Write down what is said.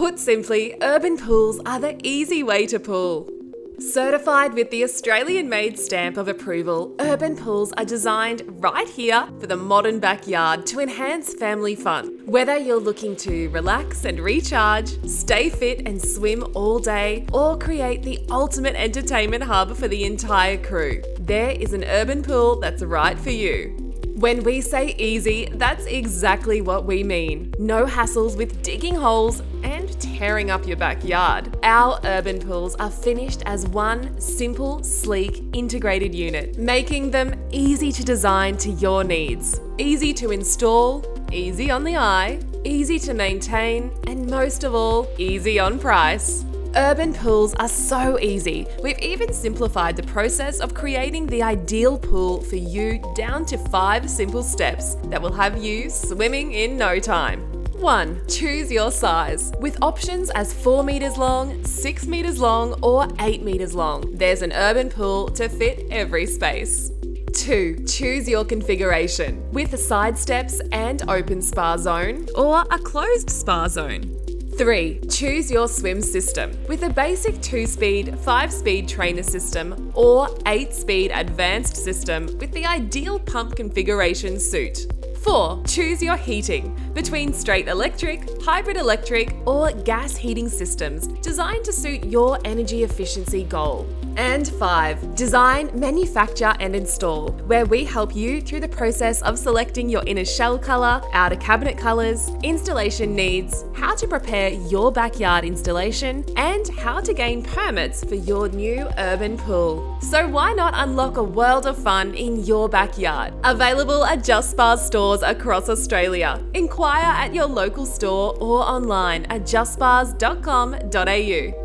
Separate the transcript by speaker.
Speaker 1: Put simply, urban pools are the easy way to pool. Certified with the Australian-made stamp of approval, urban pools are designed right here for the modern backyard to enhance family fun. Whether you're looking to relax and recharge, stay fit and swim all day, or create the ultimate entertainment hub for the entire crew, there is an urban pool that's right for you. When we say easy, that's exactly what we mean. No hassles with digging holes and tearing up your backyard. Our urban pools are finished as one simple, sleek, integrated unit, making them easy to design to your needs. Easy to install, easy on the eye, easy to maintain, and most of all, easy on price. Urban pools are so easy. We've even simplified the process of creating the ideal pool for you down to 5 simple steps that will have you swimming in no time. 1. Choose your size. With options as 4 meters long, 6 meters long, or 8 meters long, there's an urban pool to fit every space. 2. Choose your configuration. With side steps and open spa zone, or a closed spa zone. 3. Choose your swim system. With a basic 2-speed, 5-speed trainer system or 8-speed advanced system with the ideal pump configuration suit. 4. Choose your heating. Between straight electric, hybrid electric or gas heating systems designed to suit your energy efficiency goal. And 5. Design, manufacture and install, where we help you through the process of selecting your inner shell colour, outer cabinet colours, installation needs, how to prepare your backyard installation, and how to gain permits for your new urban pool. So why not unlock a world of fun in your backyard? Available at Just Spa stores across Australia. Inquire at your local store or online at justspas.com.au.